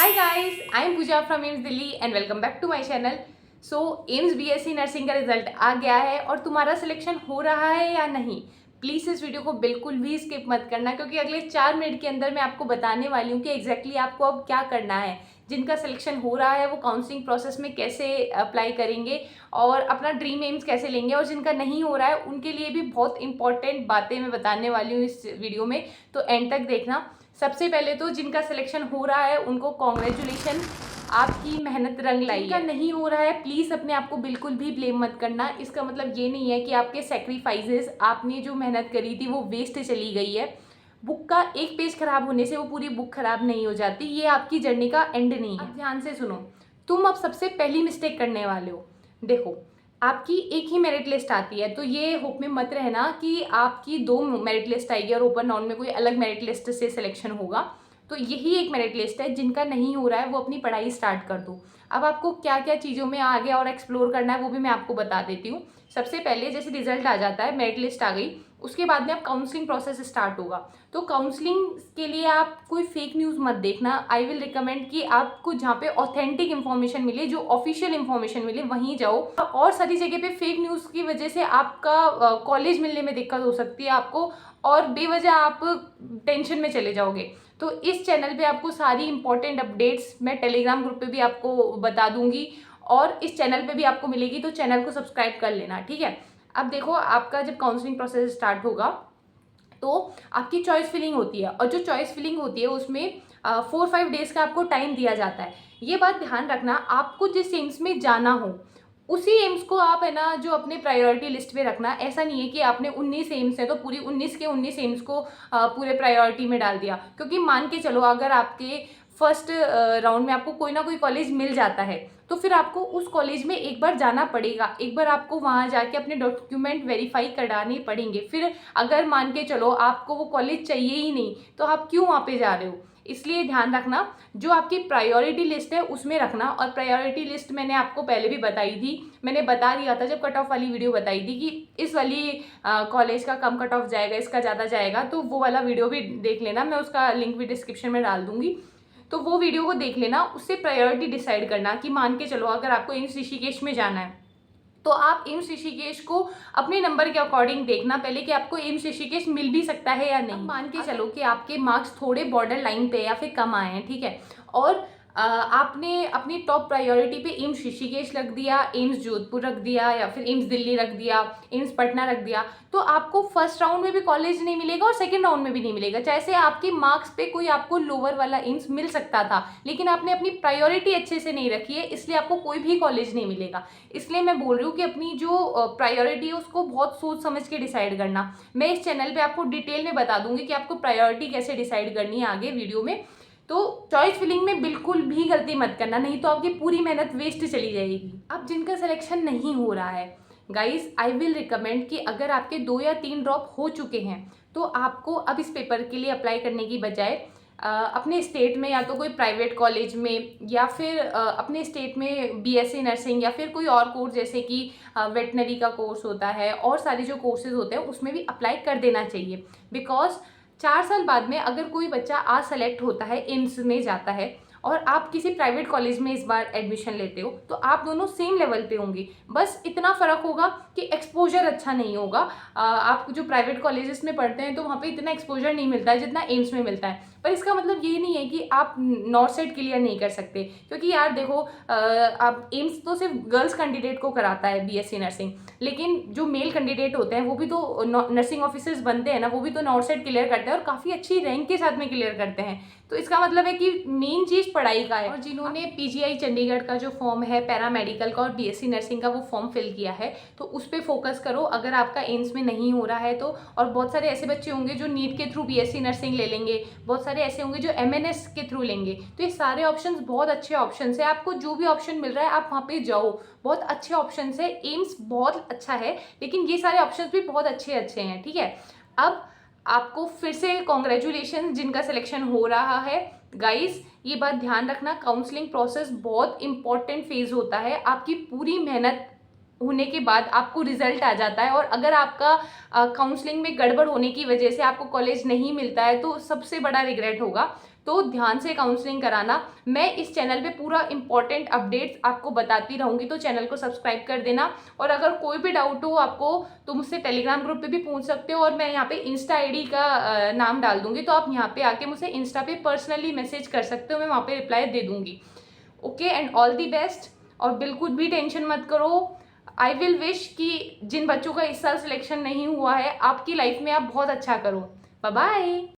Hi guys, I am Pooja from AIIMS Delhi and welcome back to my channel. So AIIMS BSc nursing का result आ गया है और तुम्हारा सिलेक्शन हो रहा है या नहीं, प्लीज़ इस वीडियो को बिल्कुल भी स्किप मत करना, क्योंकि अगले 4 मिनट के अंदर मैं आपको बताने वाली हूँ कि एग्जैक्टली आपको अब क्या करना है। जिनका सिलेक्शन हो रहा है वो काउंसलिंग प्रोसेस में कैसे अप्लाई करेंगे और अपना ड्रीम एम्स कैसे लेंगे, और जिनका नहीं हो रहा है उनके लिए भी बहुत इंपॉर्टेंट बातें मैं बताने वाली हूँ इस वीडियो में, तो एंड तक देखना। सबसे पहले तो जिनका सिलेक्शन हो रहा है उनको कॉन्ग्रेचुलेशन, आपकी मेहनत रंग लाई है। जिनका नहीं हो रहा है प्लीज़ अपने आप को बिल्कुल भी ब्लेम मत करना। इसका मतलब ये नहीं है कि आपके सेक्रीफाइसेस, आपने जो मेहनत करी थी वो वेस्ट चली गई है। बुक का एक पेज खराब होने से वो पूरी बुक खराब नहीं हो जाती, ये आपकी जर्नी का एंड नहीं है। अब ध्यान से सुनो, तुम अब सबसे पहली मिस्टेक करने वाले हो। देखो, आपकी एक ही मेरिट लिस्ट आती है, तो ये होप में मत रहना कि आपकी 2 मेरिट लिस्ट आएगी और ओपन राउंड में कोई अलग मेरिट लिस्ट से सिलेक्शन होगा। तो यही एक मेरिट लिस्ट है। जिनका नहीं हो रहा है वो अपनी पढ़ाई स्टार्ट कर दो। अब आपको क्या क्या चीज़ों में आगे और एक्सप्लोर करना है वो भी मैं आपको बता देती हूँ। सबसे पहले जैसे रिजल्ट आ जाता है, मेरिट लिस्ट आ गई, उसके बाद में आप काउंसलिंग प्रोसेस स्टार्ट होगा। तो काउंसलिंग के लिए आप कोई फेक न्यूज़ मत देखना। आई विल रिकमेंड कि आपको जहाँ पे ऑथेंटिक इन्फॉर्मेशन मिले, जो ऑफिशियल इन्फॉर्मेशन मिले, वहीं जाओ। और सारी जगह पे फेक न्यूज़ की वजह से आपका कॉलेज मिलने में दिक्कत हो सकती है आपको, और बेवजह आप टेंशन में चले जाओगे। तो इस चैनल पे आपको सारी इंपॉर्टेंट अपडेट्स मैं टेलीग्राम ग्रुप पे भी आपको बता दूंगी, और इस चैनल पे भी आपको मिलेगी, तो चैनल को सब्सक्राइब कर लेना, ठीक है। अब देखो, आपका जब काउंसलिंग प्रोसेस स्टार्ट होगा तो आपकी चॉइस फिलिंग होती है, और जो चॉइस फिलिंग होती है उसमें 4-5 डेज का आपको टाइम दिया जाता है। ये बात ध्यान रखना, आपको जिस एम्स में जाना हो उसी एम्स को आप है ना जो अपने प्रायोरिटी लिस्ट पे रखना। ऐसा नहीं है कि आपने 19 एम्स है तो पूरी 19 के 19 एम्स को पूरे प्रायोरिटी में डाल दिया, क्योंकि मान के चलो अगर आपके फर्स्ट राउंड में आपको कोई ना कोई कॉलेज मिल जाता है तो फिर आपको उस कॉलेज में एक बार जाना पड़ेगा, एक बार आपको वहाँ जाके अपने डॉक्यूमेंट वेरीफाई कराने पड़ेंगे। फिर अगर मान के चलो आपको वो कॉलेज चाहिए ही नहीं तो आप क्यों वहाँ पे जा रहे हो। इसलिए ध्यान रखना, जो आपकी प्रायोरिटी लिस्ट है उसमें रखना। और प्रायोरिटी लिस्ट मैंने आपको पहले भी बताई थी, मैंने बता दिया था जब कट ऑफ वाली वीडियो बताई थी कि इस वाली कॉलेज का कम कट ऑफ जाएगा, इसका ज़्यादा जाएगा, तो वो वाला वीडियो भी देख लेना, मैं उसका लिंक भी डिस्क्रिप्शन में डाल दूंगी। तो वो वीडियो को देख लेना, उससे प्रायोरिटी डिसाइड करना कि मान के चलो अगर आपको एम्स ऋषिकेश में जाना है तो आप एम्स ऋषिकेश को अपने नंबर के अकॉर्डिंग देखना पहले कि आपको एम्स ऋषिकेश मिल भी सकता है या नहीं। मान के चलो कि आपके मार्क्स थोड़े बॉर्डर लाइन पे या फिर कम आए हैं, ठीक है, और आपने अपनी टॉप प्रायोरिटी पे एम्स ऋषिकेश रख दिया, एम्स जोधपुर रख दिया, या फिर एम्स दिल्ली रख दिया, एम्स पटना रख दिया, तो आपको फर्स्ट राउंड में भी कॉलेज नहीं मिलेगा और सेकंड राउंड में भी नहीं मिलेगा। जैसे आपके मार्क्स पे कोई आपको लोअर वाला एम्स मिल सकता था, लेकिन आपने अपनी प्रायोरिटी अच्छे से नहीं रखी है, इसलिए आपको कोई भी कॉलेज नहीं मिलेगा। इसलिए मैं बोल रही हूँ कि अपनी जो प्रायोरिटी है उसको बहुत सोच समझ के डिसाइड करना। मैं इस चैनल पे आपको डिटेल में बता दूंगी कि आपको प्रायोरिटी कैसे डिसाइड करनी है आगे वीडियो में। तो चॉइस फिलिंग में बिल्कुल भी गलती मत करना, नहीं तो आपकी पूरी मेहनत वेस्ट चली जाएगी। अब जिनका सिलेक्शन नहीं हो रहा है, गाइज आई विल रिकमेंड कि अगर आपके 2 या 3 ड्रॉप हो चुके हैं तो आपको अब इस पेपर के लिए अप्लाई करने की बजाय अपने स्टेट में या तो कोई प्राइवेट कॉलेज में, या फिर अपने स्टेट में बीएससी नर्सिंग या फिर कोई और कोर्स जैसे कि वेटनरी का कोर्स होता है, और सारे जो कोर्सेज होते हैं उसमें भी अप्लाई कर देना चाहिए। बिकॉज 4 साल बाद में अगर कोई बच्चा आज सेलेक्ट होता है, एम्स में जाता है, और आप किसी प्राइवेट कॉलेज में इस बार एडमिशन लेते हो, तो आप दोनों सेम लेवल पे होंगे। बस इतना फ़र्क होगा कि एक्सपोजर अच्छा नहीं होगा। आप जो प्राइवेट कॉलेजेस में पढ़ते हैं तो वहाँ पे इतना एक्सपोजर नहीं मिलता है जितना एम्स में मिलता है। पर इसका मतलब ये नहीं है कि आप नॉर्थ सेट क्लियर नहीं कर सकते, क्योंकि यार देखो, आप एम्स तो सिर्फ गर्ल्स कैंडिडेट को कराता है बीएससी नर्सिंग, लेकिन जो मेल कैंडिडेट होते हैं वो भी तो नर्सिंग ऑफिसर्स बनते हैं ना, वो भी तो नॉर्थ सेट क्लियर करते हैं और काफ़ी अच्छी रैंक के साथ में क्लियर करते हैं। तो इसका मतलब है कि मेन चीज़ पढ़ाई का है। और जिन्होंने पीजीआई चंडीगढ़ का जो फॉर्म है पैरामेडिकल का और बीएससी नर्सिंग का, वो फॉर्म फिल किया है, तो उस पर फोकस करो अगर आपका एम्स में नहीं हो रहा है तो। और बहुत सारे ऐसे बच्चे होंगे जो नीट के थ्रू बीएससी नर्सिंग ले लेंगे, बहुत सारे ऐसे होंगे जो एमएनएस के थ्रू लेंगे। तो ये सारे ऑप्शंस बहुत अच्छे ऑप्शंस है, आपको जो भी ऑप्शन मिल रहा है आप वहाँ पे जाओ, बहुत अच्छे ऑप्शंस है। एम्स बहुत अच्छा है, लेकिन ये सारे ऑप्शंस भी बहुत अच्छे अच्छे हैं, ठीक है। अब आपको फिर से कॉन्ग्रेचुलेशन जिनका सिलेक्शन हो रहा है। गाइस ये बात ध्यान रखना, काउंसलिंग प्रोसेस बहुत इंपॉर्टेंट फेज होता है। आपकी पूरी मेहनत होने के बाद आपको रिजल्ट आ जाता है, और अगर आपका काउंसलिंग में गड़बड़ होने की वजह से आपको कॉलेज नहीं मिलता है तो सबसे बड़ा रिग्रेट होगा। तो ध्यान से काउंसलिंग कराना। मैं इस चैनल पे पूरा इंपॉर्टेंट अपडेट्स आपको बताती रहूँगी, तो चैनल को सब्सक्राइब कर देना। और अगर कोई भी डाउट हो आपको तो मुझसे टेलीग्राम ग्रुप पे भी पूछ सकते हो, और मैं यहाँ पे इंस्टा आईडी का नाम डाल दूँगी, तो आप यहाँ पे आके मुझसे इंस्टा पे पर्सनली मैसेज कर सकते हो, मैं वहाँ पे रिप्लाई दे दूँगी। Okay, and all the best. और बिल्कुल भी टेंशन मत करो। आई विल विश कि जिन बच्चों का इस साल सिलेक्शन नहीं हुआ है, आपकी लाइफ में आप बहुत अच्छा करो। Bye bye.